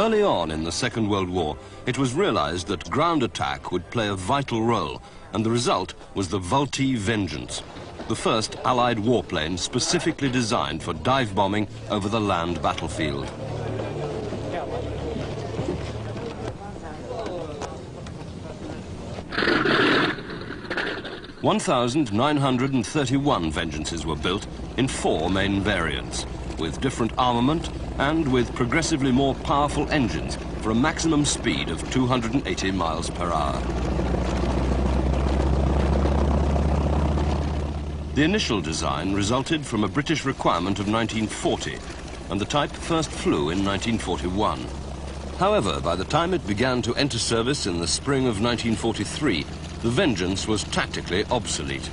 Early on in the Second World War, it was realized that ground attack would play a vital role, and the result was the Vultee Vengeance, the first Allied warplane specifically designed for dive bombing over the land battlefield. (1,931) Vengeances were built in 4 main variants, with different armament and with progressively more powerful engines for a maximum speed of 280 miles per hour. The initial design resulted from a British requirement of 1940, and the type first flew in 1941. However, by the time it began to enter service in the spring of 1943, the Vengeance was tactically obsolete.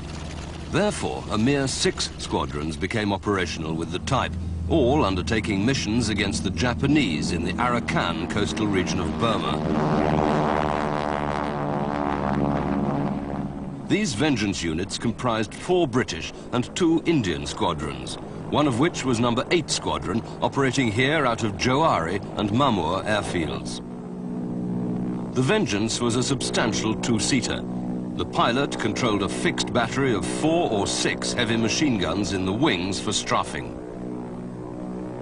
Therefore, a mere 6 squadrons became operational with the type, all undertaking missions against the Japanese in the Arakan coastal region of Burma. These Vengeance units comprised 4 British and 2 Indian squadrons, one of which was number 8 Squadron, operating here out of Johari and Mamur airfields. The Vengeance was a substantial 2-seater. The pilot controlled a fixed battery of 4 or 6 heavy machine guns in the wings for strafing.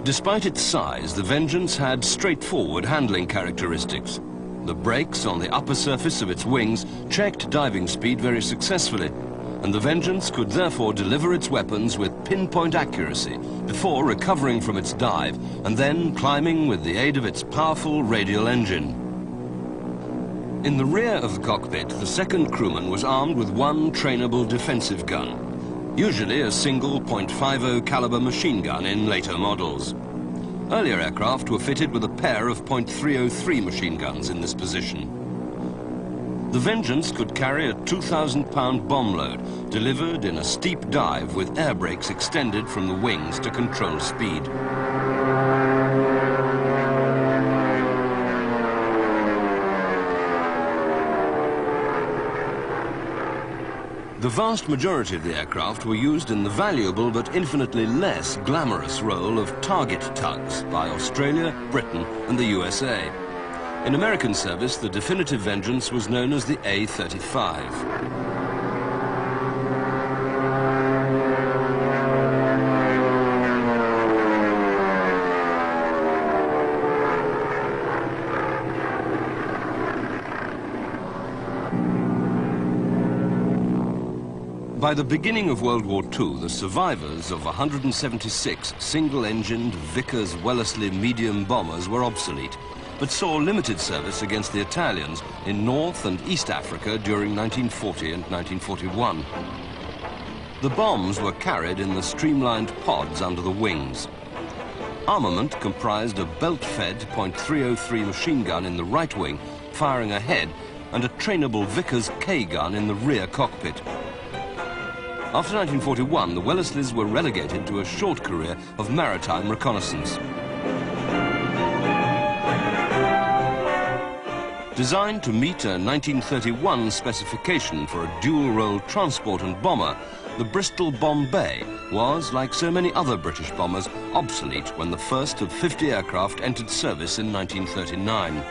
Despite its size, the Vengeance had straightforward handling characteristics. The brakes on the upper surface of its wings checked diving speed very successfully, and the Vengeance could therefore deliver its weapons with pinpoint accuracy before recovering from its dive and then climbing with the aid of its powerful radial engine. In the rear of the cockpit, the second crewman was armed with one trainable defensive gun, usually a single .50 caliber machine gun in later models. Earlier aircraft were fitted with a pair of .303 machine guns in this position. The Vengeance could carry a 2,000-pound bomb load, delivered in a steep dive with air brakes extended from the wings to control speed. The vast majority of the aircraft were used in the valuable but infinitely less glamorous role of target tugs by Australia, Britain and the USA. In American service, the definitive Vengeance was known as the A-35. By the beginning of World War II, the survivors of 176 single-engined Vickers Wellesley medium bombers were obsolete, but saw limited service against the Italians in North and East Africa during 1940 and 1941. The bombs were carried in the streamlined pods under the wings. Armament comprised a belt-fed .303 machine gun in the right wing, firing ahead, and a trainable Vickers K gun in the rear cockpit. After 1941, the Wellesleys were relegated to a short career of maritime reconnaissance. Designed to meet a 1931 specification for a dual-role transport and bomber, the Bristol Bombay was, like so many other British bombers, obsolete when the first of 50 aircraft entered service in 1939.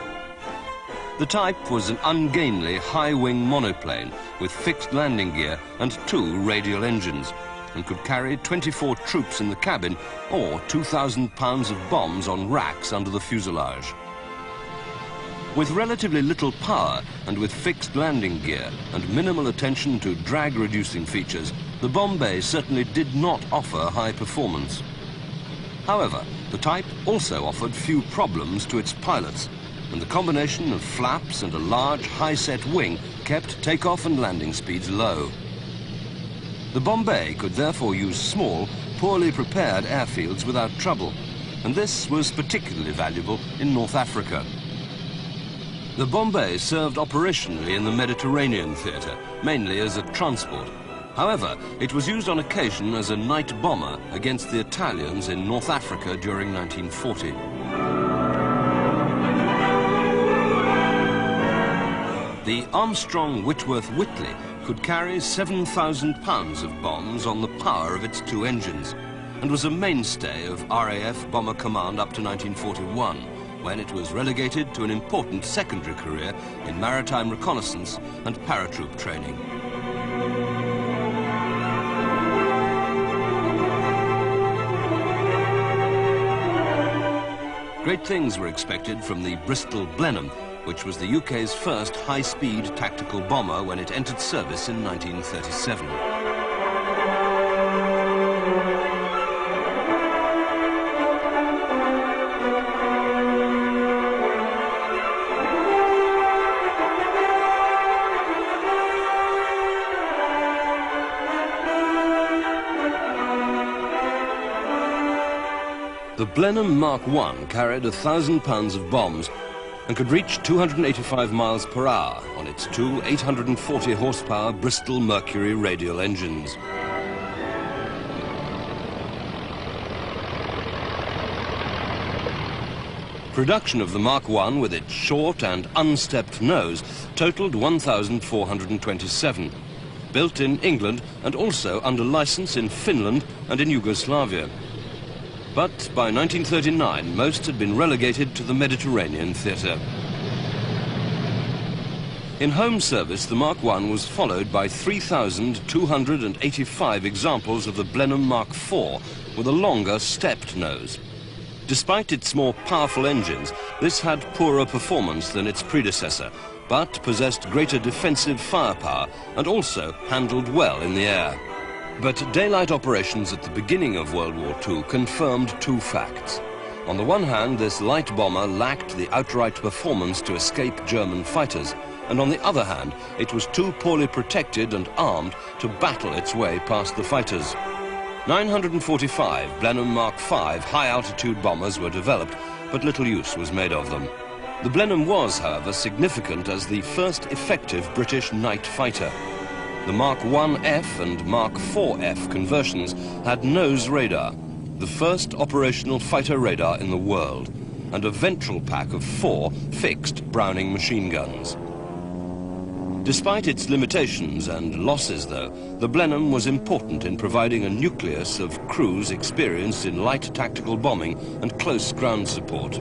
The type was an ungainly high-wing monoplane with fixed landing gear and 2 radial engines, and could carry 24 troops in the cabin or 2,000 pounds of bombs on racks under the fuselage. With relatively little power and with fixed landing gear and minimal attention to drag-reducing features, the Bombay certainly did not offer high performance. However, the type also offered few problems to its pilots, and the combination of flaps and a large high-set wing kept takeoff and landing speeds low. The Bombay could therefore use small, poorly prepared airfields without trouble, and this was particularly valuable in North Africa. The Bombay served operationally in the Mediterranean theatre, mainly as a transport. However, it was used on occasion as a night bomber against the Italians in North Africa during 1940. The Armstrong Whitworth Whitley could carry 7,000 pounds of bombs on the power of its 2 engines, and was a mainstay of RAF Bomber Command up to 1941, when it was relegated to an important secondary career in maritime reconnaissance and paratroop training. Great things were expected from the Bristol Blenheim, which was the UK's first high-speed tactical bomber when it entered service in 1937. The Blenheim Mark I carried 1,000 pounds of bombs and could reach 285 miles per hour on its two 840 horsepower Bristol Mercury radial engines. Production of the Mark I with its short and unstepped nose totaled 1,427, built in England and also under license in Finland and in Yugoslavia. But by 1939, most had been relegated to the Mediterranean theatre. In home service, the Mark I was followed by 3,285 examples of the Blenheim Mark IV with a longer stepped nose. Despite its more powerful engines, this had poorer performance than its predecessor, but possessed greater defensive firepower and also handled well in the air. But daylight operations at the beginning of World War II confirmed two facts. On the one hand, this light bomber lacked the outright performance to escape German fighters, and on the other hand, it was too poorly protected and armed to battle its way past the fighters. 945 Blenheim Mark V high-altitude bombers were developed, but little use was made of them. The Blenheim was, however, significant as the first effective British night fighter. The Mark 1F and Mark 4F conversions had nose radar, the first operational fighter radar in the world, and a ventral pack of 4 fixed Browning machine guns. Despite its limitations and losses, though, the Blenheim was important in providing a nucleus of crews experienced in light tactical bombing and close ground support.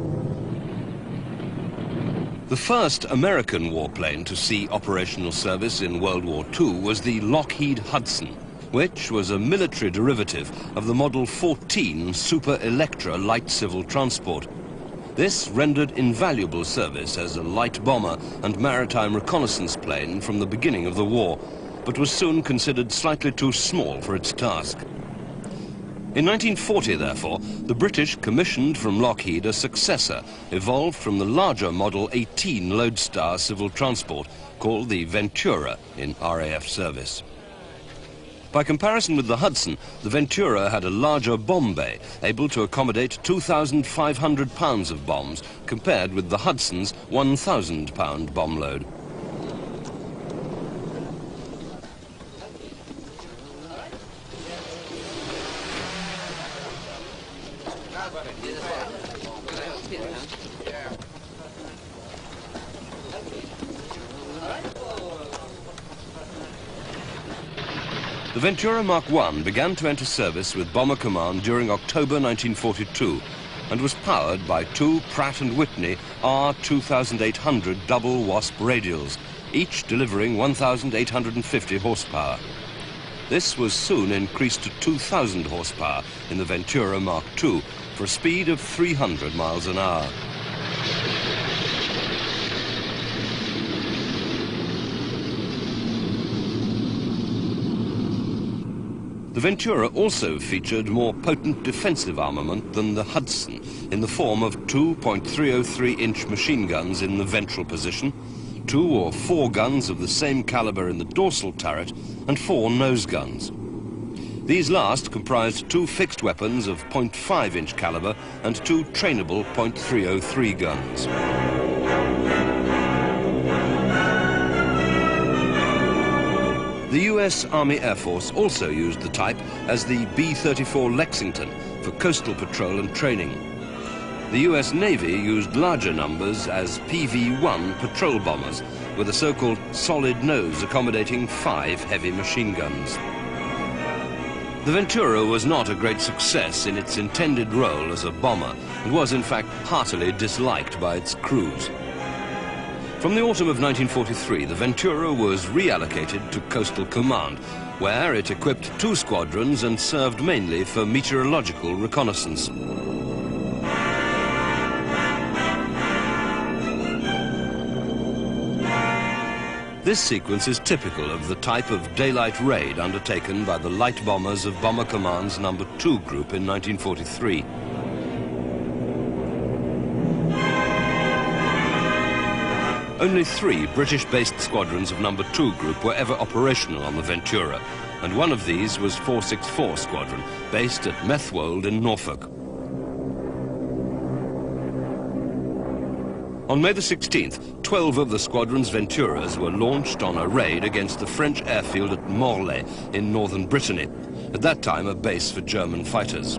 The first American warplane to see operational service in World War II was the Lockheed Hudson, which was a military derivative of the Model 14 Super Electra light civil transport. This rendered invaluable service as a light bomber and maritime reconnaissance plane from the beginning of the war, but was soon considered slightly too small for its task. In 1940, therefore, the British commissioned from Lockheed a successor evolved from the larger Model 18 Lodestar civil transport called the Ventura in RAF service. By comparison with the Hudson, the Ventura had a larger bomb bay, able to accommodate 2,500 pounds of bombs, compared with the Hudson's 1,000-pound bomb load. The Ventura Mark I began to enter service with Bomber Command during October 1942 and was powered by 2 Pratt & Whitney R2800 double Wasp radials, each delivering 1,850 horsepower. This was soon increased to 2,000 horsepower in the Ventura Mark II for a speed of 300 miles an hour. The Ventura also featured more potent defensive armament than the Hudson in the form of 2.303-inch machine guns in the ventral position, 2 or 4 guns of the same caliber in the dorsal turret, and 4 nose guns. These last comprised 2 fixed weapons of 0.5-inch caliber and 2 trainable .303 guns. The US Army Air Force also used the type as the B-34 Lexington for coastal patrol and training. The US Navy used larger numbers as PV-1 patrol bombers with a so-called solid nose accommodating 5 heavy machine guns. The Ventura was not a great success in its intended role as a bomber and was in fact heartily disliked by its crews. From the autumn of 1943, the Ventura was reallocated to Coastal Command, where it equipped 2 squadrons and served mainly for meteorological reconnaissance. This sequence is typical of the type of daylight raid undertaken by the light bombers of Bomber Command's No. 2 Group in 1943. Only 3 British-based squadrons of No. 2 Group were ever operational on the Ventura, and one of these was 464 Squadron, based at Methwold in Norfolk. On May the 16th, 12 of the squadron's Venturas were launched on a raid against the French airfield at Morlaix in northern Brittany, at that time a base for German fighters.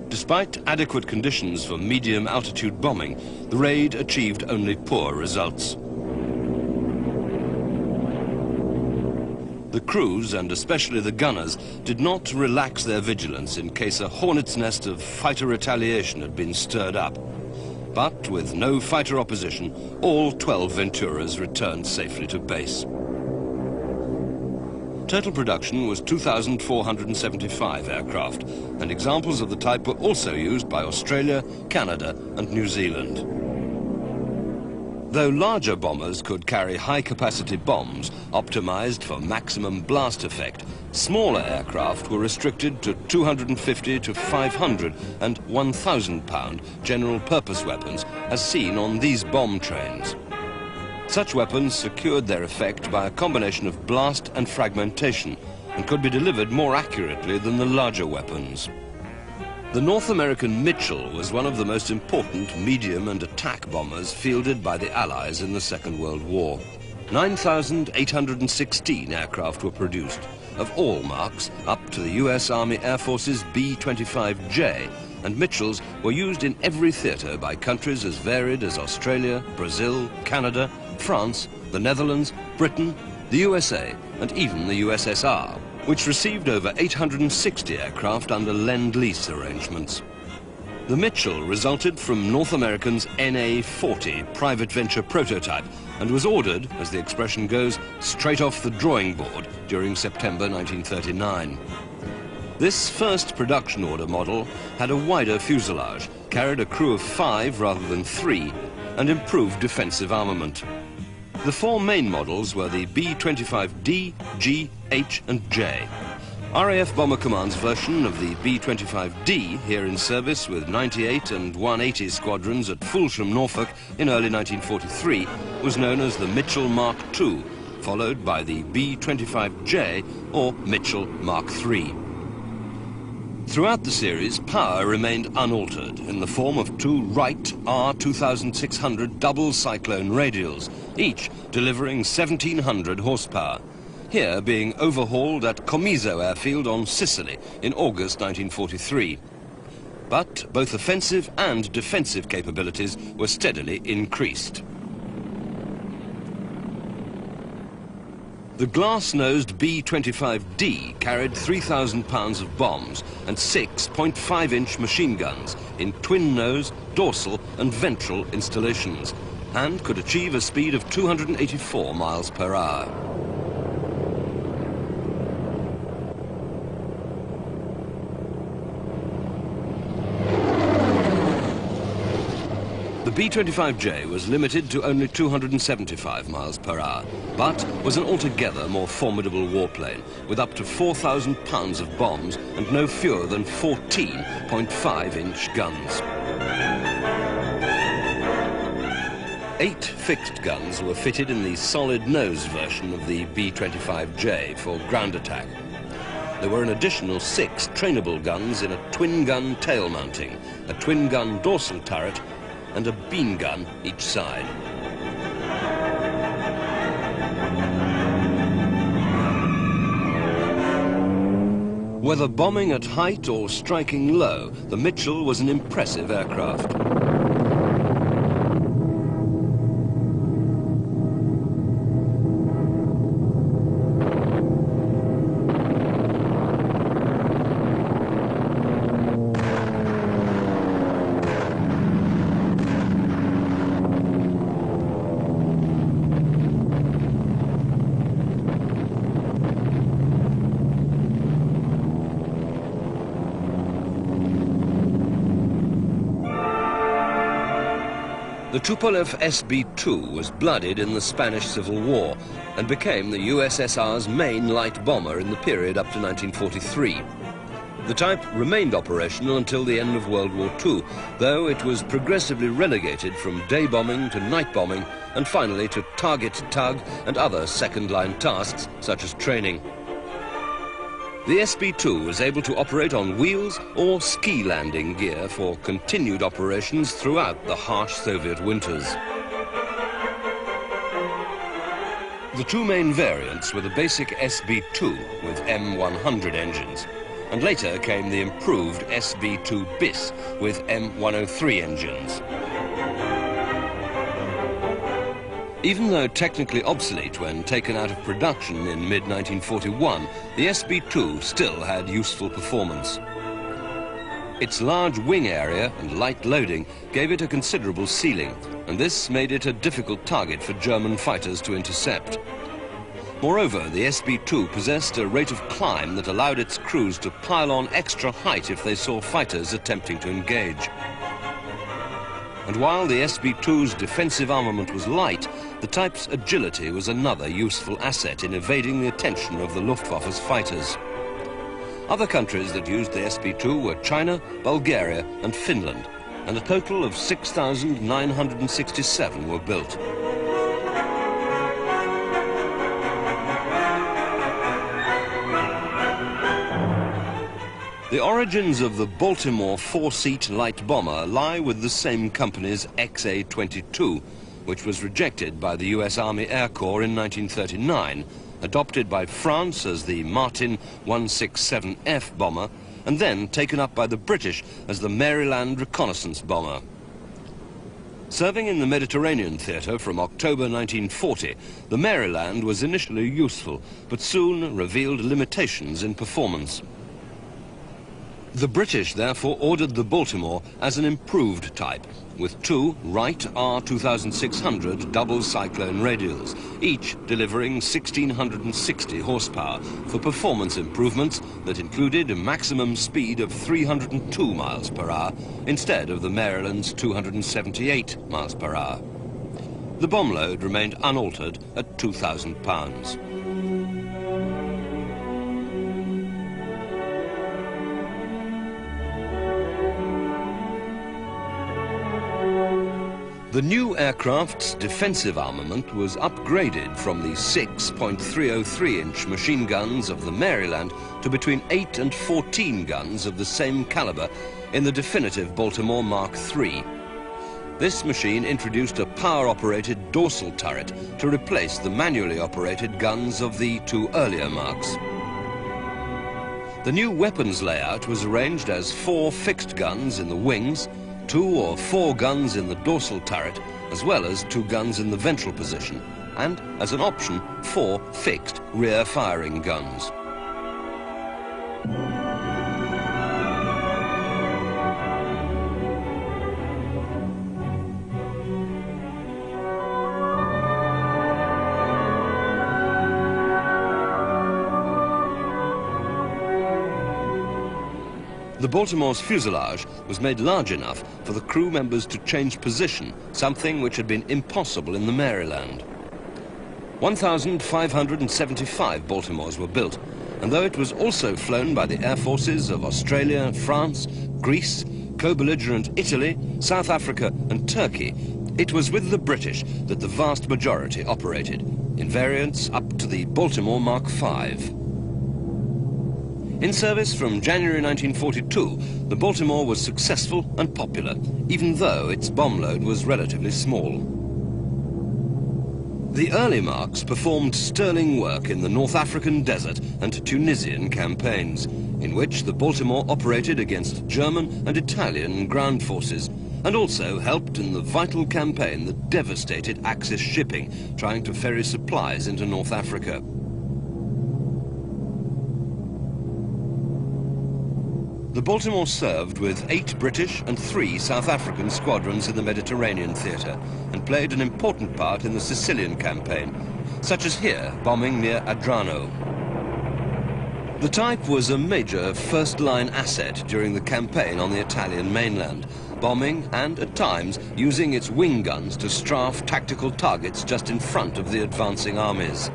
Despite adequate conditions for medium-altitude bombing, the raid achieved only poor results. The crews, and especially the gunners, did not relax their vigilance in case a hornet's nest of fighter retaliation had been stirred up. But with no fighter opposition, all 12 Venturas returned safely to base. Total production was 2,475 aircraft, and examples of the type were also used by Australia, Canada, and New Zealand. Though larger bombers could carry high-capacity bombs optimized for maximum blast effect, smaller aircraft were restricted to 250 to 500 and 1,000-pound general-purpose weapons, as seen on these bomb trains. Such weapons secured their effect by a combination of blast and fragmentation and could be delivered more accurately than the larger weapons. The North American Mitchell was one of the most important medium and attack bombers fielded by the Allies in the Second World War. 9,816 aircraft were produced, of all marks up to the US Army Air Force's B-25J, and Mitchells were used in every theatre by countries as varied as Australia, Brazil, Canada, France, the Netherlands, Britain, the USA, and even the USSR, which received over 860 aircraft under Lend-Lease arrangements. The Mitchell resulted from North American's NA-40 private venture prototype and was ordered, as the expression goes, straight off the drawing board during September 1939. This first production order model had a wider fuselage, carried a crew of 5 rather than 3, and improved defensive armament. The 4 main models were the B-25D, G, H and J. RAF Bomber Command's version of the B-25D, here in service with 98 and 180 squadrons at Fulsham, Norfolk in early 1943, was known as the Mitchell Mark II, followed by the B-25J or Mitchell Mark III. Throughout the series, power remained unaltered in the form of 2 Wright R2600 double cyclone radials, each delivering 1,700 horsepower, here being overhauled at Comiso Airfield on Sicily in August 1943. But both offensive and defensive capabilities were steadily increased. The glass-nosed B-25D carried 3,000 pounds of bombs and 6 .5-inch machine guns in twin-nose, dorsal and ventral installations, and could achieve a speed of 284 miles per hour. The B-25J was limited to only 275 miles per hour, but was an altogether more formidable warplane, with up to 4,000 pounds of bombs and no fewer than 14 .5-inch guns. 8 fixed guns were fitted in the solid nose version of the B-25J for ground attack. There were an additional 6 trainable guns in a twin-gun tail mounting, a twin-gun dorsal turret, and a beam gun each side. Whether bombing at height or striking low, the Mitchell was an impressive aircraft. The Tupolev SB-2 was blooded in the Spanish Civil War and became the USSR's main light bomber in the period up to 1943. The type remained operational until the end of World War II, though it was progressively relegated from day bombing to night bombing and finally to target tug and other second-line tasks such as training. The SB-2 was able to operate on wheels or ski landing gear for continued operations throughout the harsh Soviet winters. The two main variants were the basic SB-2 with M100 engines, and later came the improved SB-2 bis with M103 engines. Even though technically obsolete when taken out of production in mid-1941, the SB-2 still had useful performance. Its large wing area and light loading gave it a considerable ceiling, and this made it a difficult target for German fighters to intercept. Moreover, the SB-2 possessed a rate of climb that allowed its crews to pile on extra height if they saw fighters attempting to engage. And while the SB-2's defensive armament was light, the type's agility was another useful asset in evading the attention of the Luftwaffe's fighters. Other countries that used the SB-2 were China, Bulgaria and Finland, and a total of 6,967 were built. The origins of the Baltimore four-seat light bomber lie with the same company's XA-22, which was rejected by the US Army Air Corps in 1939, adopted by France as the Martin 167F bomber, and then taken up by the British as the Maryland reconnaissance bomber. Serving in the Mediterranean theatre from October 1940, the Maryland was initially useful, but soon revealed limitations in performance. The British therefore ordered the Baltimore as an improved type, with two Wright R2600 double cyclone radials, each delivering 1,660 horsepower for performance improvements that included a maximum speed of 302 miles per hour instead of the Maryland's 278 miles per hour. The bomb load remained unaltered at 2,000 pounds. The new aircraft's defensive armament was upgraded from the 6.303-inch machine guns of the Maryland to between 8 and 14 guns of the same caliber in the definitive Baltimore Mark III. This machine introduced a power-operated dorsal turret to replace the manually operated guns of the two earlier Marks. The new weapons layout was arranged as 4 fixed guns in the wings, 2 or 4 guns in the dorsal turret, as well as 2 guns in the ventral position, and, as an option, 4 fixed rear firing guns. The Baltimore's fuselage was made large enough for the crew members to change position, something which had been impossible in the Maryland. 1,575 Baltimores were built, and though it was also flown by the air forces of Australia, France, Greece, co-belligerent Italy, South Africa and Turkey, it was with the British that the vast majority operated, in variants up to the Baltimore Mark V. In service from January 1942, the Baltimore was successful and popular, even though its bomb load was relatively small. The early Marks performed sterling work in the North African desert and Tunisian campaigns, in which the Baltimore operated against German and Italian ground forces, and also helped in the vital campaign that devastated Axis shipping, trying to ferry supplies into North Africa. The Baltimore served with 8 British and 3 South African squadrons in the Mediterranean theatre and played an important part in the Sicilian campaign, such as here, bombing near Adrano. The type was a major first-line asset during the campaign on the Italian mainland, bombing and, at times, using its wing guns to strafe tactical targets just in front of the advancing armies.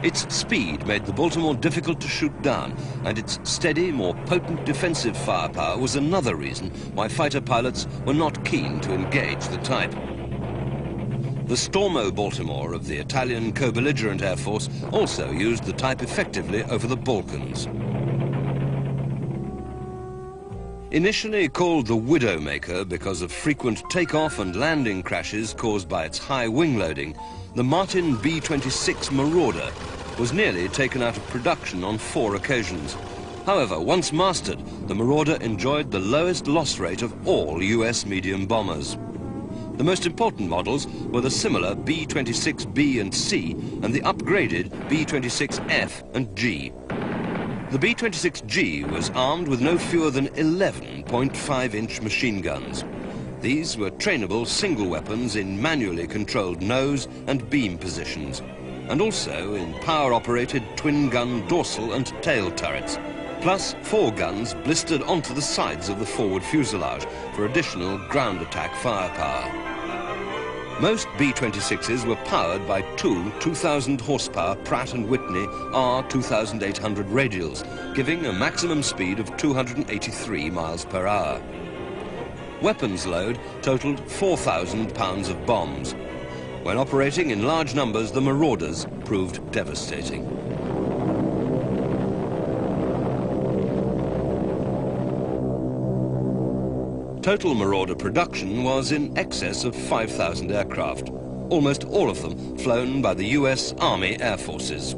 Its speed made the Baltimore difficult to shoot down, and its steady, more potent defensive firepower was another reason why fighter pilots were not keen to engage the type. The Stormo Baltimore of the Italian co-belligerent Air Force also used the type effectively over the Balkans. Initially called the Widowmaker because of frequent takeoff and landing crashes caused by its high wing loading, the Martin B-26 Marauder was nearly taken out of production on 4 occasions. However, once mastered, the Marauder enjoyed the lowest loss rate of all US medium bombers. The most important models were the similar B-26B and C and the upgraded B-26F and G. The B-26G was armed with no fewer than 11 .5-inch machine guns. These were trainable single weapons in manually controlled nose and beam positions, and also in power-operated twin-gun dorsal and tail turrets, plus 4 guns blistered onto the sides of the forward fuselage for additional ground attack firepower. Most B-26s were powered by 2 2,000 horsepower Pratt & Whitney R2800 radials, giving a maximum speed of 283 miles per hour. Weapons load totaled 4,000 pounds of bombs. When operating in large numbers, the Marauders proved devastating. Total Marauder production was in excess of 5,000 aircraft, almost all of them flown by the US Army Air Forces.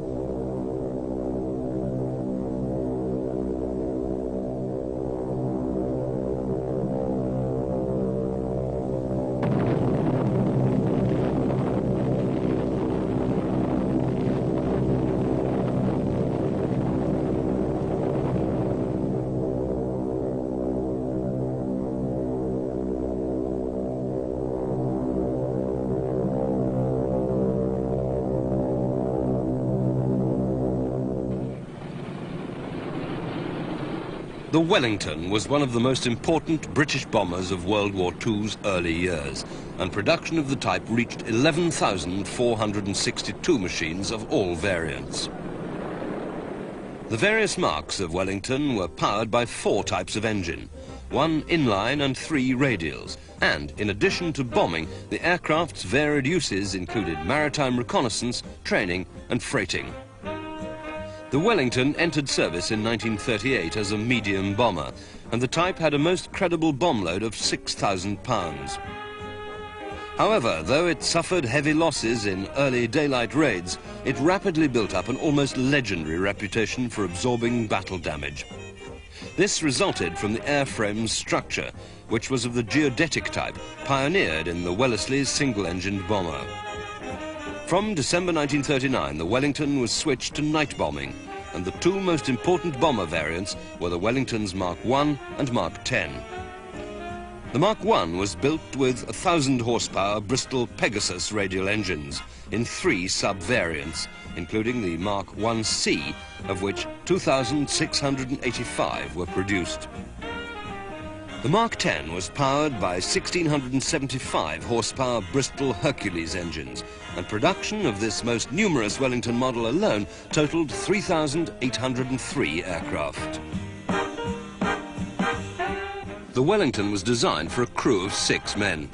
The Wellington was one of the most important British bombers of World War II's early years, and production of the type reached 11,462 machines of all variants. The various marks of Wellington were powered by 4 types of engine, 1 inline and 3 radials, and in addition to bombing, the aircraft's varied uses included maritime reconnaissance, training and freighting. The Wellington entered service in 1938 as a medium bomber, and the type had a most credible bomb load of 6,000 pounds. However, though it suffered heavy losses in early daylight raids, it rapidly built up an almost legendary reputation for absorbing battle damage. This resulted from the airframe's structure, which was of the geodetic type, pioneered in the Wellesley's single-engined bomber. From December 1939, the Wellington was switched to night bombing, and the 2 most important bomber variants were the Wellington's Mark I and Mark X. The Mark I was built with 1,000 horsepower Bristol Pegasus radial engines in 3 sub-variants, including the Mark I-C, of which 2,685 were produced. The Mark X was powered by 1,675 horsepower Bristol Hercules engines, and production of this most numerous Wellington model alone totaled 3,803 aircraft. The Wellington was designed for a crew of 6 men.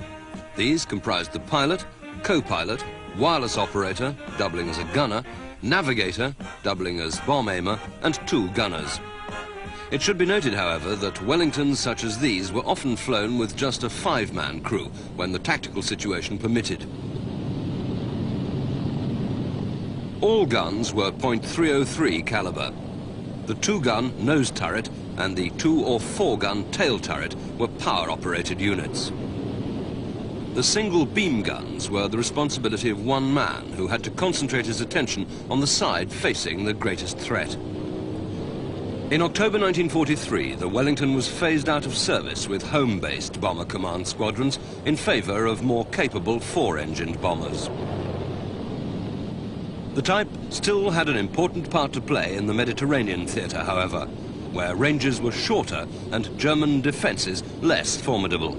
These comprised the pilot, co-pilot, wireless operator, doubling as a gunner, navigator, doubling as bomb aimer, and 2 gunners. It should be noted, however, that Wellingtons such as these were often flown with just a 5-man crew when the tactical situation permitted. All guns were .303 caliber. The 2-gun nose turret and the 2- or 4-gun tail turret were power-operated units. The single beam guns were the responsibility of 1 man who had to concentrate his attention on the side facing the greatest threat. In October 1943, the Wellington was phased out of service with home-based bomber command squadrons in favor of more capable 4-engined bombers. The type still had an important part to play in the Mediterranean theatre, however, where ranges were shorter and German defences less formidable.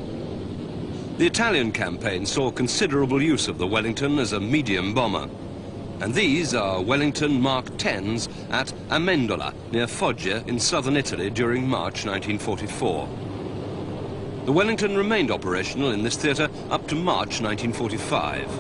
The Italian campaign saw considerable use of the Wellington as a medium bomber. And these are Wellington Mark 10s at Amendola, near Foggia in southern Italy during March 1944. The Wellington remained operational in this theatre up to March 1945.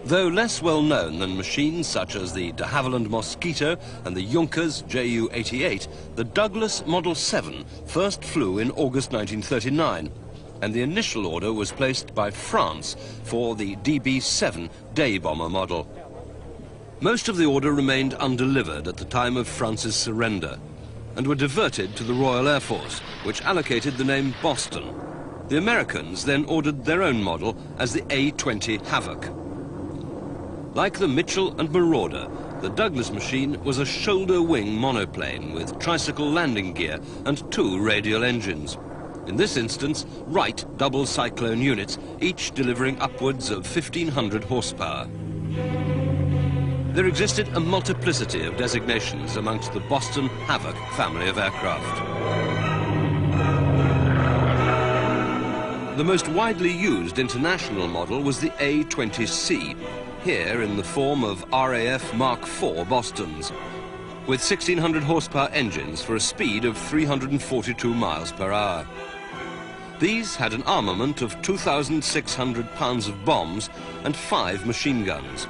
Though less well known than machines such as the de Havilland Mosquito and the Junkers Ju-88, the Douglas Model 7 first flew in August 1939, and the initial order was placed by France for the DB-7 day bomber model. Most of the order remained undelivered at the time of France's surrender and were diverted to the Royal Air Force, which allocated the name Boston. The Americans then ordered their own model as the A-20 Havoc. Like the Mitchell and Marauder, the Douglas machine was a shoulder-wing monoplane with tricycle landing gear and 2 radial engines. In this instance, Wright double cyclone units, each delivering upwards of 1,500 horsepower. There existed a multiplicity of designations amongst the Boston Havoc family of aircraft. The most widely used international model was the A-20C, here in the form of RAF Mark IV Bostons, with 1,600 horsepower engines for a speed of 342 miles per hour. These had an armament of 2,600 pounds of bombs and 5 machine guns.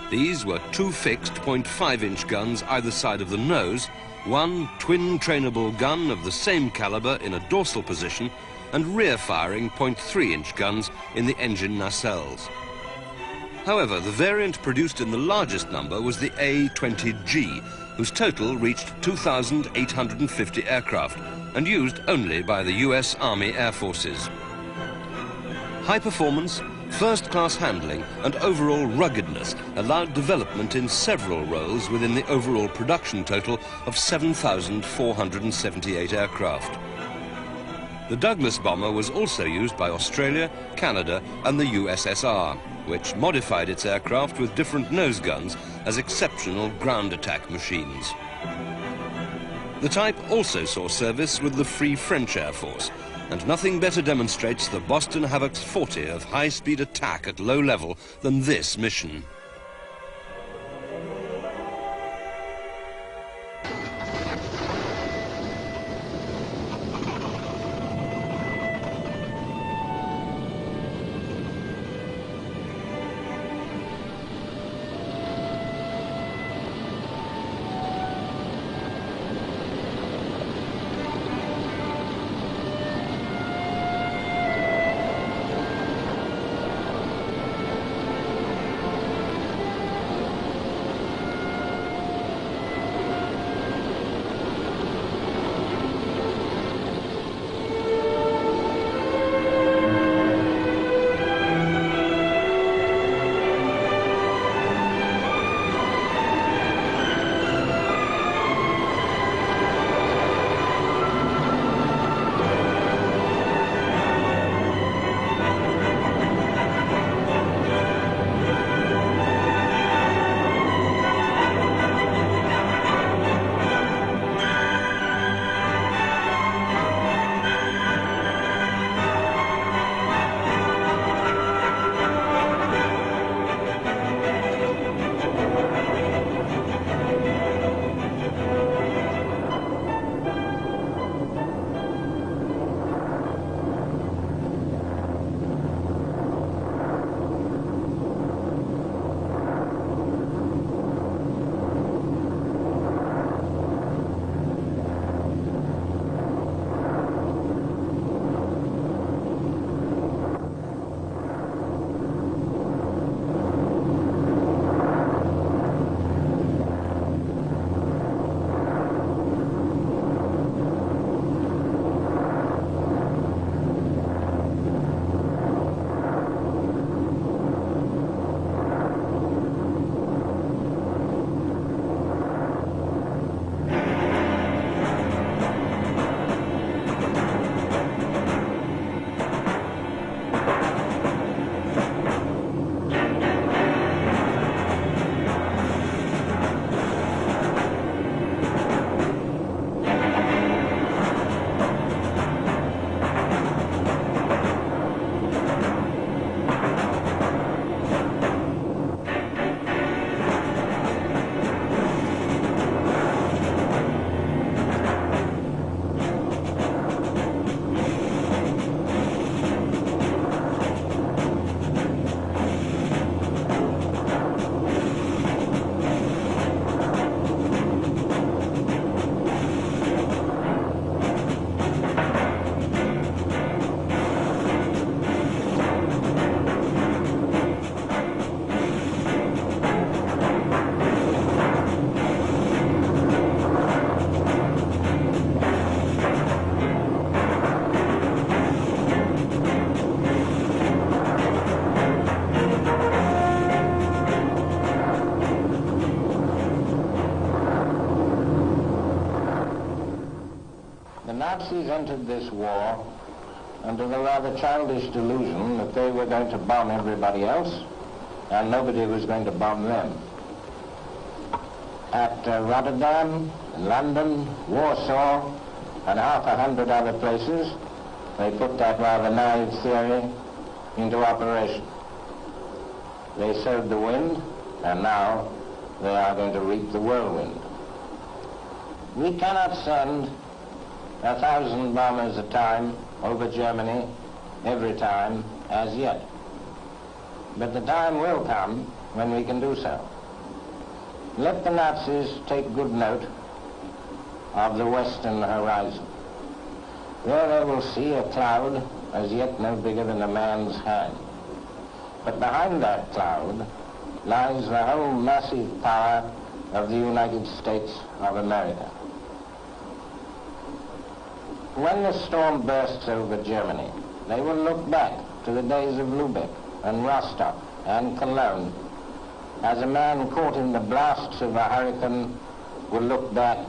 These were 2 fixed 0.5-inch guns either side of the nose, 1 twin trainable gun of the same caliber in a dorsal position, and rear-firing 0.3-inch guns in the engine nacelles. However, the variant produced in the largest number was the A-20G, whose total reached 2,850 aircraft, and used only by the US Army Air Forces. High performance, first-class handling and overall ruggedness allowed development in several roles within the overall production total of 7,478 aircraft. The Douglas bomber was also used by Australia, Canada and the USSR, which modified its aircraft with different nose guns as exceptional ground attack machines. The type also saw service with the Free French Air Force, and nothing better demonstrates the Boston Havoc's forte of high-speed attack at low level than this mission. Nazis entered this war under the rather childish delusion that they were going to bomb everybody else and nobody was going to bomb them. At Rotterdam, London, Warsaw, and 100 other places, they put that rather naive theory into operation. They sowed the wind, and now they are going to reap the whirlwind. We cannot send 1,000 bombers a time over Germany every time as yet. But the time will come when we can do so. Let the Nazis take good note of the western horizon. There they will see a cloud as yet no bigger than a man's hand. But behind that cloud lies the whole massive power of the United States of America. When the storm bursts over Germany, they will look back to the days of Lubeck and Rostock and Cologne, as a man caught in the blasts of a hurricane will look back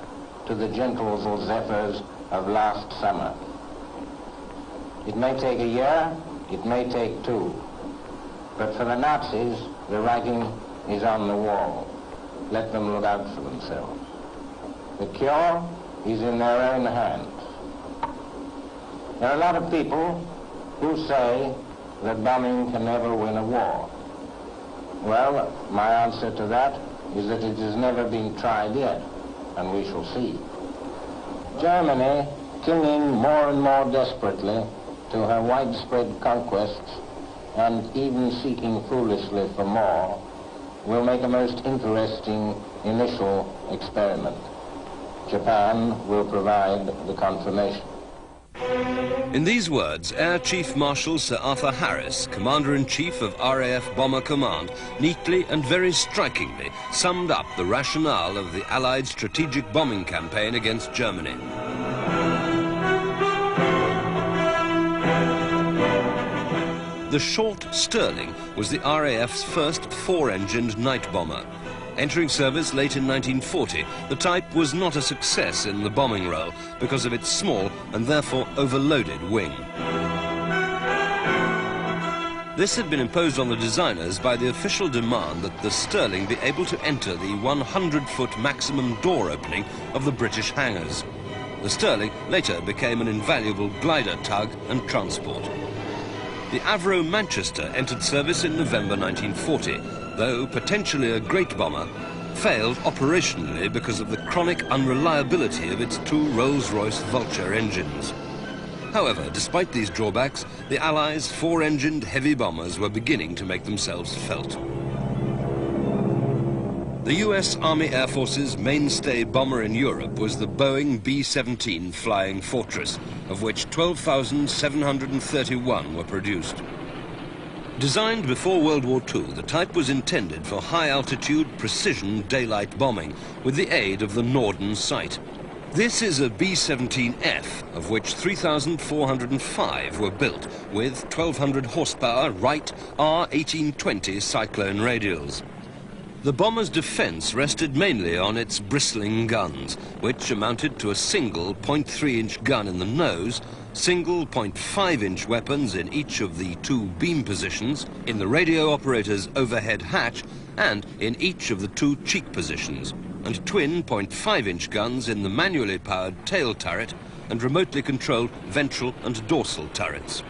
to the gentle zephyrs of last summer. It may take a year, it may take two, but for the Nazis, the writing is on the wall. Let them look out for themselves. The cure is in their own hands. There are a lot of people who say that bombing can never win a war. Well, my answer to that is that it has never been tried yet, and we shall see. Germany, clinging more and more desperately to her widespread conquests and even seeking foolishly for more, will make a most interesting initial experiment. Japan will provide the confirmation. In these words, Air Chief Marshal Sir Arthur Harris, Commander-in-Chief of RAF Bomber Command, neatly and very strikingly summed up the rationale of the Allied strategic bombing campaign against Germany. The short Stirling was the RAF's first four-engined night bomber. Entering service late in 1940, the type was not a success in the bombing role because of its small and therefore overloaded wing. This had been imposed on the designers by the official demand that the Stirling be able to enter the 100-foot maximum door opening of the British hangars. The Stirling later became an invaluable glider tug and transport. The Avro Lancaster entered service in November 1940. Though potentially a great bomber, failed operationally because of the chronic unreliability of its two Rolls-Royce Vulture engines. However, despite these drawbacks, the Allies' four-engined heavy bombers were beginning to make themselves felt. The US Army Air Force's mainstay bomber in Europe was the Boeing B-17 Flying Fortress, of which 12,731 were produced. Designed before World War II, the type was intended for high-altitude, precision daylight bombing with the aid of the Norden sight. This is a B-17F, of which 3,405 were built with 1,200 horsepower Wright R1820 Cyclone radials. The bomber's defense rested mainly on its bristling guns, which amounted to a single .3-inch gun in the nose, single .5-inch weapons in each of the two beam positions, in the radio operator's overhead hatch, and in each of the two cheek positions, and twin .5-inch guns in the manually powered tail turret and remotely controlled ventral and dorsal turrets.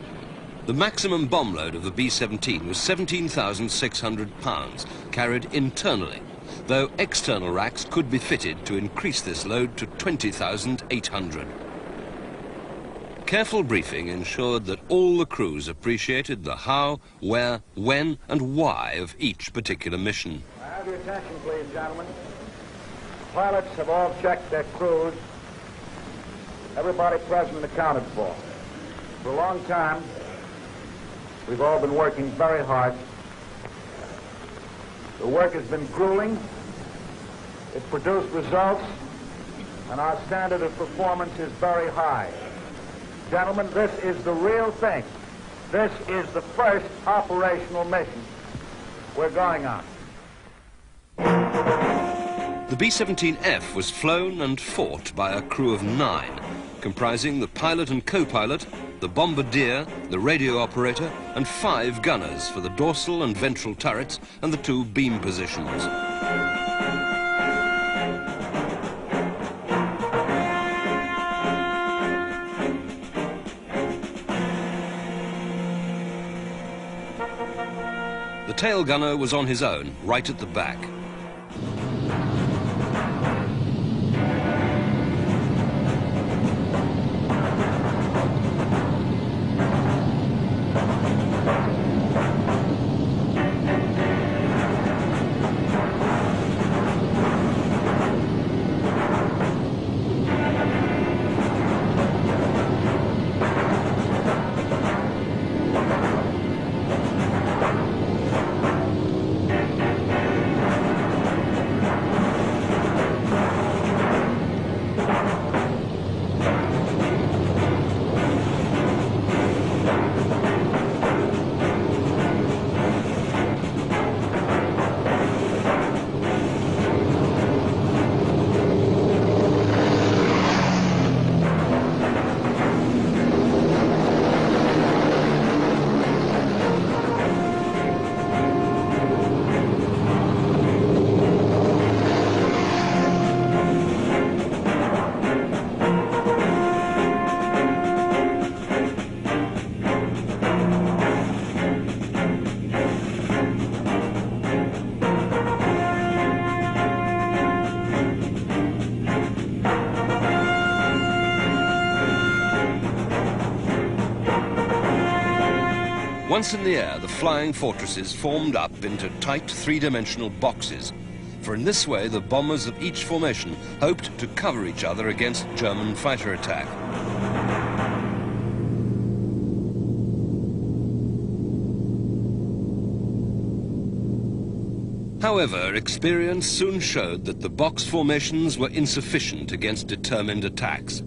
The maximum bomb load of the B-17 was 17,600 pounds, carried internally, though external racks could be fitted to increase this load to 20,800. Careful briefing ensured that all the crews appreciated the how, where, when and why of each particular mission. I have your attention, please, gentlemen. Pilots have all checked their crews. Everybody present and accounted for. For a long time, we've all been working very hard. The work has been grueling. It produced results, and our standard of performance is very high. Gentlemen, this is the real thing. This is the first operational mission we're going on. The B-17F was flown and fought by a crew of 9. comprising the pilot and co-pilot, the bombardier, the radio operator, and 5 gunners for the dorsal and ventral turrets and the 2 beam positions. The tail gunner was on his own, right at the back. Once in the air, the flying fortresses formed up into tight three-dimensional boxes, for in this way the bombers of each formation hoped to cover each other against German fighter attack. However, experience soon showed that the box formations were insufficient against determined attacks,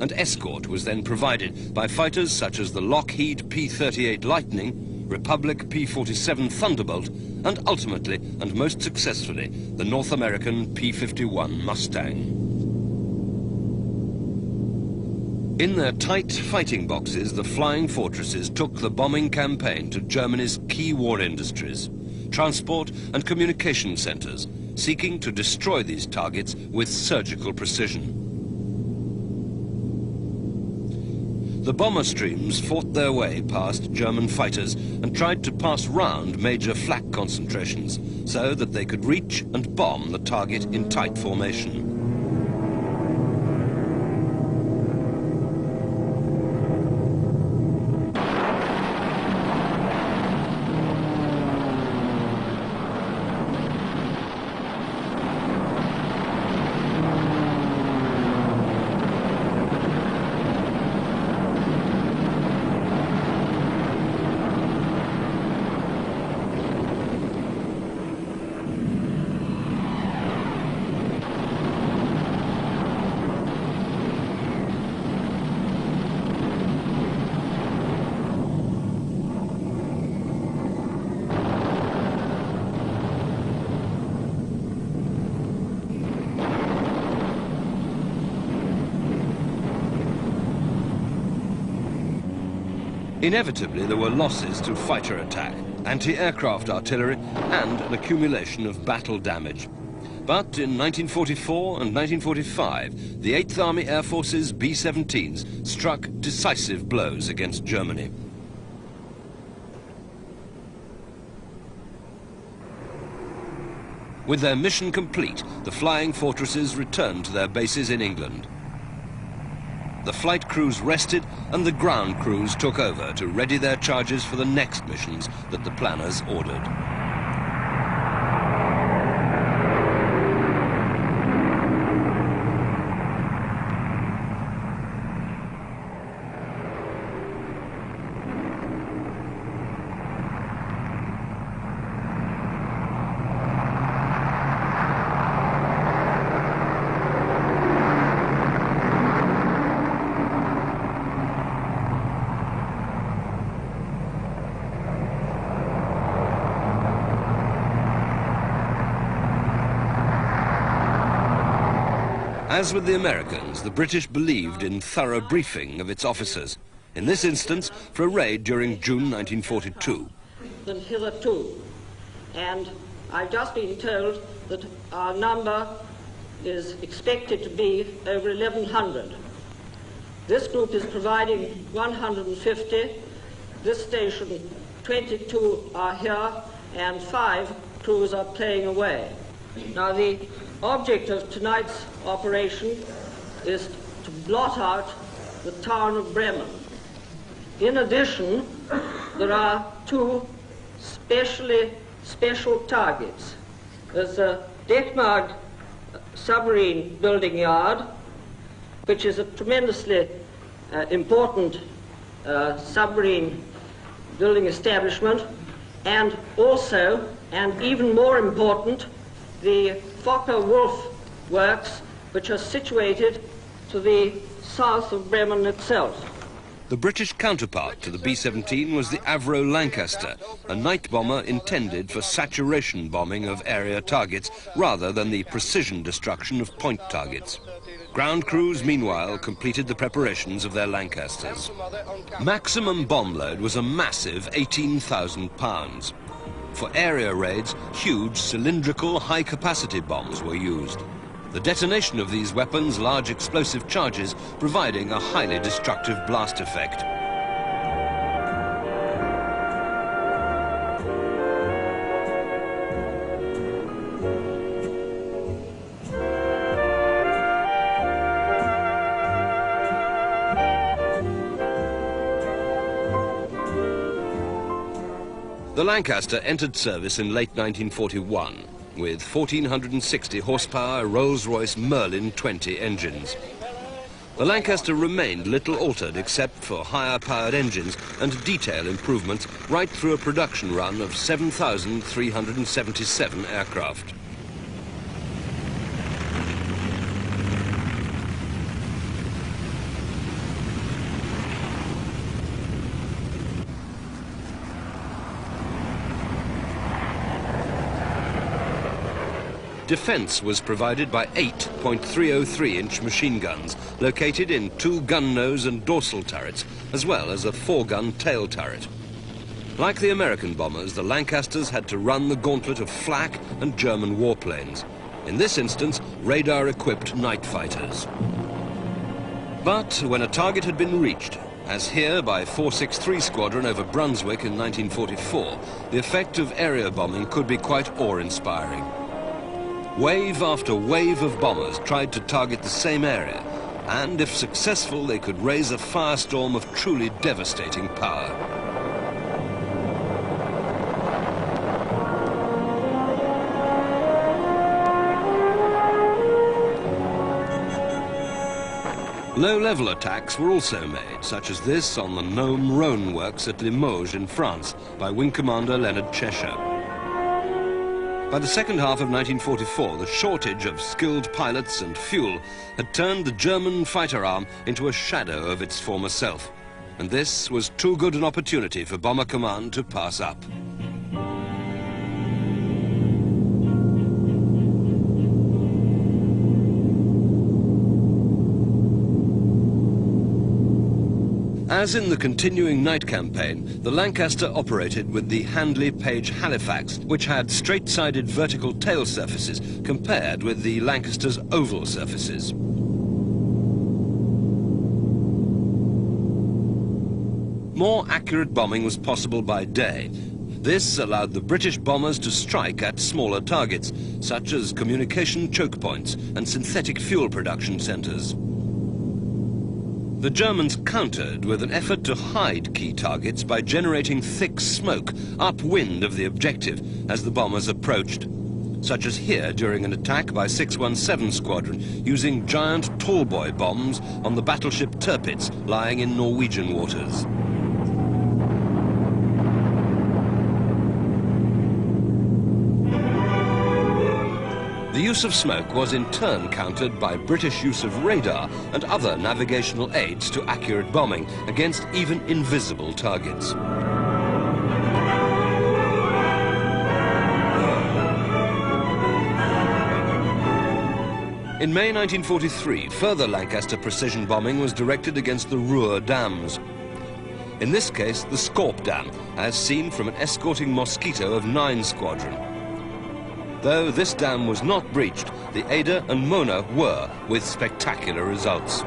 and escort was then provided by fighters such as the Lockheed P-38 Lightning, Republic P-47 Thunderbolt, and ultimately, and most successfully, the North American P-51 Mustang. In their tight fighting boxes, the flying fortresses took the bombing campaign to Germany's key war industries, transport and communication centers, seeking to destroy these targets with surgical precision. The bomber streams fought their way past German fighters and tried to pass round major flak concentrations so that they could reach and bomb the target in tight formation. Inevitably, there were losses to fighter attack, anti-aircraft artillery, and an accumulation of battle damage. But in 1944 and 1945, the 8th Army Air Force's B-17s struck decisive blows against Germany. With their mission complete, the flying fortresses returned to their bases in England. The flight crews rested and the ground crews took over to ready their charges for the next missions that the planners ordered. As with the Americans, the British believed in thorough briefing of its officers, in this instance for a raid during June 1942. Than hitherto. And I've just been told that our number is expected to be over 1,100. This group is providing 150. This station, 22 are here, and 5 crews are playing away. Now, the object of tonight's operation is to blot out the town of Bremen. In addition, there are 2 special targets. There's a Detmold submarine building yard, which is a tremendously important submarine building establishment, and also, and even more important, the Fokker-Wulf works, which are situated to the south of Bremen itself. The British counterpart to the B-17 was the Avro Lancaster, a night bomber intended for saturation bombing of area targets rather than the precision destruction of point targets. Ground crews, meanwhile, completed the preparations of their Lancasters. Maximum bomb load was a massive 18,000 pounds. For area raids, huge cylindrical high-capacity bombs were used. The detonation of these weapons, large explosive charges, providing a highly destructive blast effect. The Lancaster entered service in late 1941. With 1,460 horsepower Rolls-Royce Merlin 20 engines. The Lancaster remained little altered except for higher-powered engines and detail improvements right through a production run of 7,377 aircraft. Defence was provided by 8 .303-inch machine guns located in 2 gun nose and dorsal turrets, as well as a 4-gun tail turret. Like the American bombers, the Lancasters had to run the gauntlet of flak and German warplanes. In this instance, radar-equipped night fighters. But when a target had been reached, as here by 463 Squadron over Brunswick in 1944, the effect of area bombing could be quite awe-inspiring. Wave after wave of bombers tried to target the same area, and if successful, they could raise a firestorm of truly devastating power. Low-level attacks were also made, such as this on the Nome-Rhone works at Limoges in France by Wing Commander Leonard Cheshire. By the second half of 1944, the shortage of skilled pilots and fuel had turned the German fighter arm into a shadow of its former self. And this was too good an opportunity for Bomber Command to pass up. As in the continuing night campaign, the Lancaster operated with the Handley Page Halifax, which had straight-sided vertical tail surfaces compared with the Lancaster's oval surfaces. More accurate bombing was possible by day. This allowed the British bombers to strike at smaller targets, such as communication choke points and synthetic fuel production centres. The Germans countered with an effort to hide key targets by generating thick smoke upwind of the objective as the bombers approached, such as here during an attack by 617 Squadron using giant tallboy bombs on the battleship Tirpitz lying in Norwegian waters. The use of smoke was in turn countered by British use of radar and other navigational aids to accurate bombing against even invisible targets. In May 1943, further Lancaster precision bombing was directed against the Ruhr dams. In this case, the Scorp Dam, as seen from an escorting Mosquito of 9 Squadron. Though this dam was not breached, the Ada and Mona were, with spectacular results.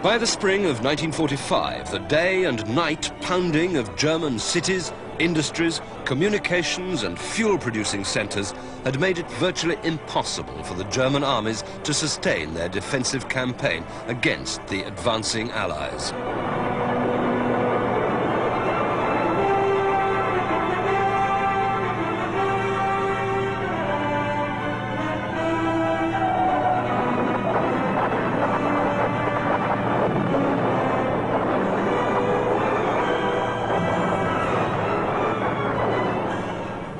By the spring of 1945, the day and night pounding of German cities, industries, communications and fuel-producing centres had made it virtually impossible for the German armies to sustain their defensive campaign against the advancing Allies.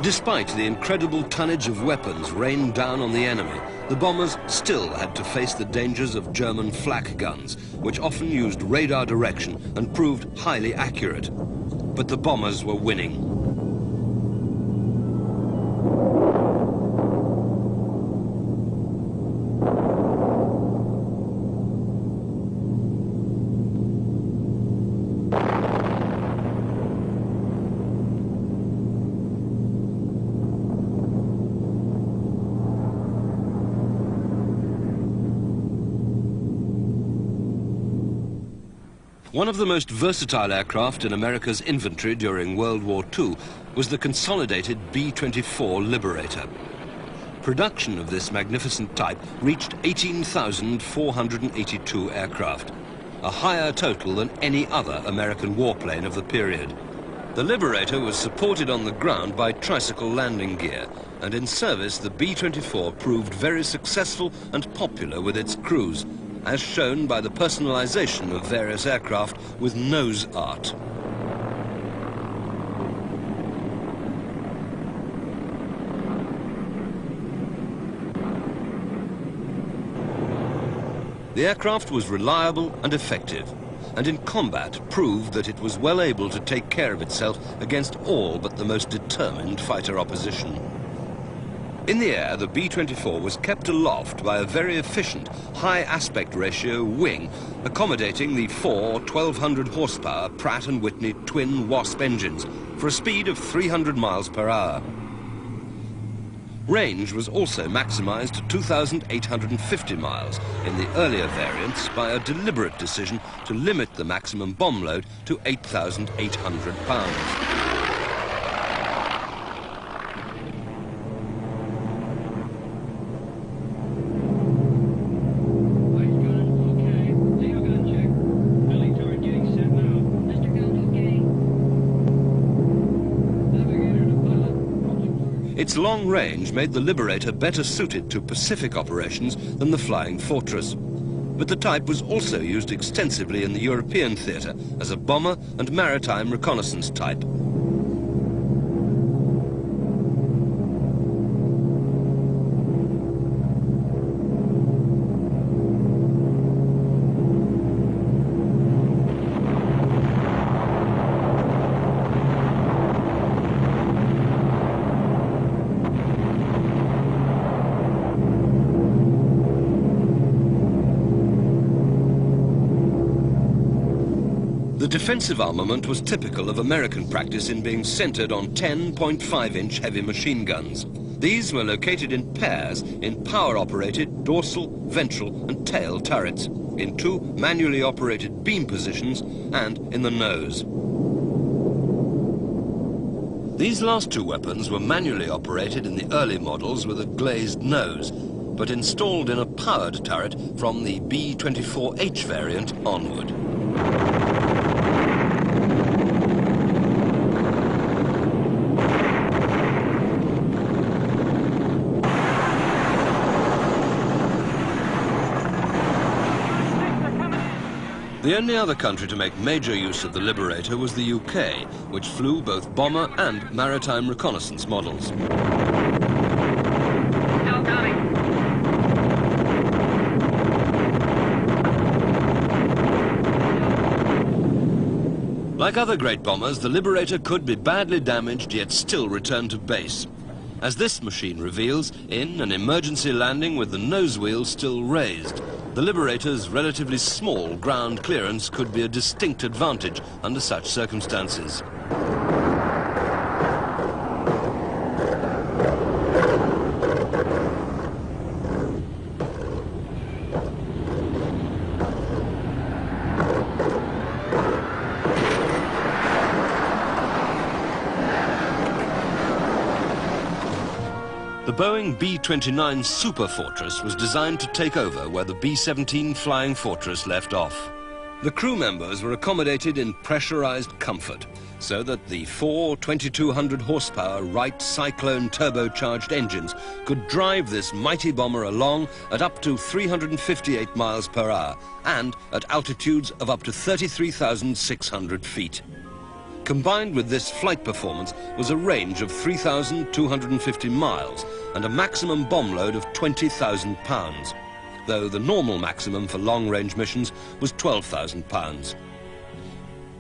Despite the incredible tonnage of weapons rained down on the enemy, the bombers still had to face the dangers of German flak guns, which often used radar direction and proved highly accurate. But the bombers were winning. One of the most versatile aircraft in America's inventory during World War II was the Consolidated B-24 Liberator. Production of this magnificent type reached 18,482 aircraft, a higher total than any other American warplane of the period. The Liberator was supported on the ground by tricycle landing gear, and in service the B-24 proved very successful and popular with its crews, as shown by the personalization of various aircraft with nose art. The aircraft was reliable and effective, and in combat proved that it was well able to take care of itself against all but the most determined fighter opposition. In the air, the B-24 was kept aloft by a very efficient, high aspect ratio wing, accommodating the 4 1,200 horsepower Pratt & Whitney twin Wasp engines for a speed of 300 miles per hour. Range was also maximized to 2,850 miles in the earlier variants by a deliberate decision to limit the maximum bomb load to 8,800 pounds. Its long range made the Liberator better suited to Pacific operations than the Flying Fortress. But the type was also used extensively in the European theatre as a bomber and maritime reconnaissance type. The defensive armament was typical of American practice in being centered on 10.5-inch heavy machine guns. These were located in pairs in power-operated dorsal, ventral and tail turrets, in 2 manually operated beam positions and in the nose. These last 2 weapons were manually operated in the early models with a glazed nose, but installed in a powered turret from the B-24H variant onward. The only other country to make major use of the Liberator was the UK, which flew both bomber and maritime reconnaissance models. Still coming. Like other great bombers, the Liberator could be badly damaged yet still return to base. as this machine reveals in an emergency landing with the nose wheel still raised. The Liberator's relatively small ground clearance could be a distinct advantage under such circumstances. The Boeing B-29 Superfortress was designed to take over where the B-17 Flying Fortress left off. The crew members were accommodated in pressurized comfort, so that the four 2,200 horsepower Wright Cyclone turbocharged engines could drive this mighty bomber along at up to 358 miles per hour and at altitudes of up to 33,600 feet. Combined with this flight performance was a range of 3,250 miles and a maximum bomb load of 20,000 pounds, though the normal maximum for long-range missions was 12,000 pounds.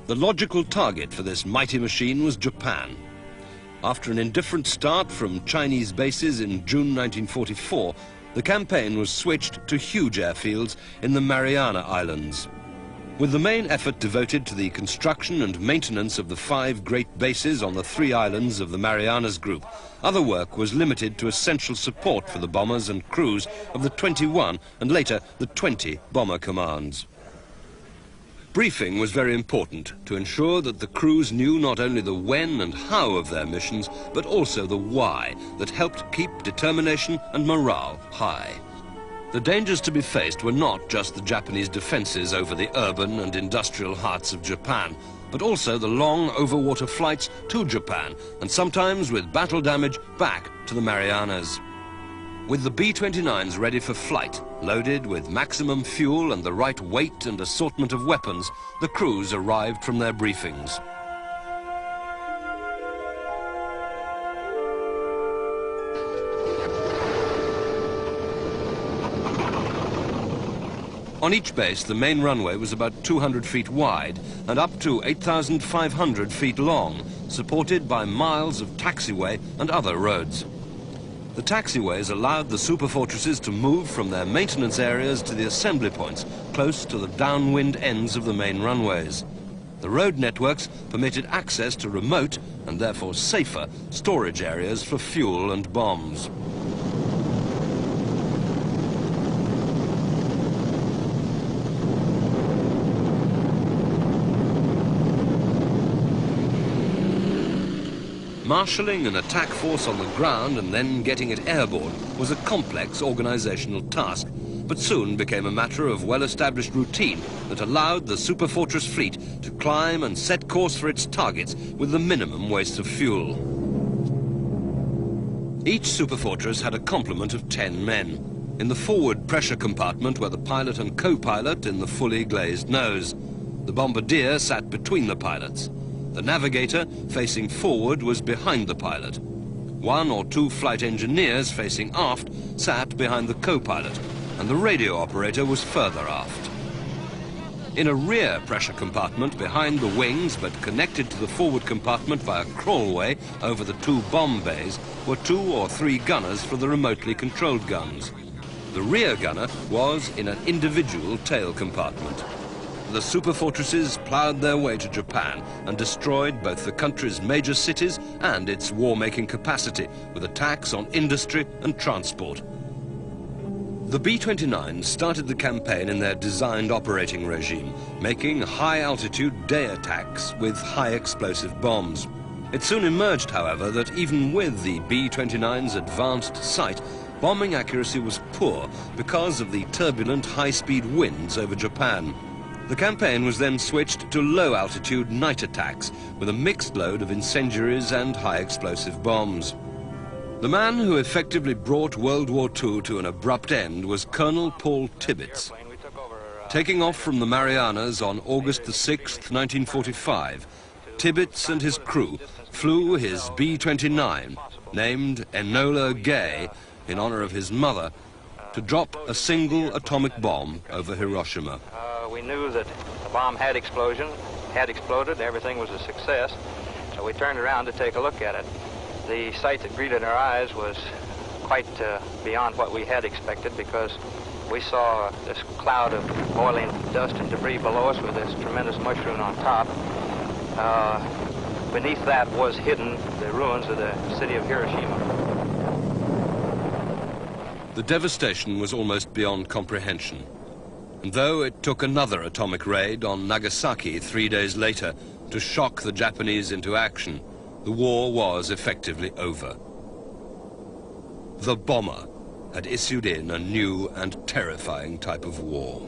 The logical target for this mighty machine was Japan. After an indifferent start from Chinese bases in June 1944, the campaign was switched to huge airfields in the Mariana Islands. With the main effort devoted to the construction and maintenance of the 5 great bases on the 3 islands of the Marianas Group, other work was limited to essential support for the bombers and crews of the 21 and later the 20 bomber commands. Briefing was very important to ensure that the crews knew not only the when and how of their missions, but also the why that helped keep determination and morale high. The dangers to be faced were not just the Japanese defenses over the urban and industrial hearts of Japan, but also the long overwater flights to Japan, and sometimes with battle damage back to the Marianas. With the B-29s ready for flight, loaded with maximum fuel and the right weight and assortment of weapons, the crews arrived from their briefings. On each base, the main runway was about 200 feet wide and up to 8,500 feet long, supported by miles of taxiway and other roads. The taxiways allowed the superfortresses to move from their maintenance areas to the assembly points, close to the downwind ends of the main runways. The road networks permitted access to remote, and therefore safer, storage areas for fuel and bombs. Marshalling an attack force on the ground and then getting it airborne was a complex organizational task, but soon became a matter of well-established routine that allowed the Superfortress fleet to climb and set course for its targets with the minimum waste of fuel. Each Superfortress had a complement of 10 men. In the forward pressure compartment were the pilot and co-pilot in the fully glazed nose. The bombardier sat between the pilots. The navigator, facing forward, was behind the pilot. 1 or 2 flight engineers facing aft sat behind the co-pilot, and the radio operator was further aft. In a rear pressure compartment behind the wings, but connected to the forward compartment by a crawlway over the 2 bomb bays, were 2 or 3 gunners for the remotely controlled guns. The rear gunner was in an individual tail compartment. The superfortresses ploughed their way to Japan and destroyed both the country's major cities and its war-making capacity with attacks on industry and transport. The B-29 started the campaign in their designed operating regime, making high-altitude day attacks with high-explosive bombs. It soon emerged, however, that even with the B-29's advanced sight, bombing accuracy was poor because of the turbulent high-speed winds over Japan. The campaign was then switched to low-altitude night attacks with a mixed load of incendiaries and high-explosive bombs. The man who effectively brought World War II to an abrupt end was Colonel Paul Tibbets. Taking off from the Marianas on August the 6th, 1945, Tibbets and his crew flew his B-29, named Enola Gay in honor of his mother, to drop a single atomic bomb over Hiroshima. We knew that the bomb had exploded, everything was a success, so we turned around to take a look at it. The sight that greeted our eyes was quite beyond what we had expected, because we saw this cloud of boiling dust and debris below us with this tremendous mushroom on top. Beneath that was hidden the ruins of the city of Hiroshima. The devastation was almost beyond comprehension. And though it took another atomic raid on Nagasaki 3 days later to shock the Japanese into action, the war was effectively over. The bomber had issued in a new and terrifying type of war.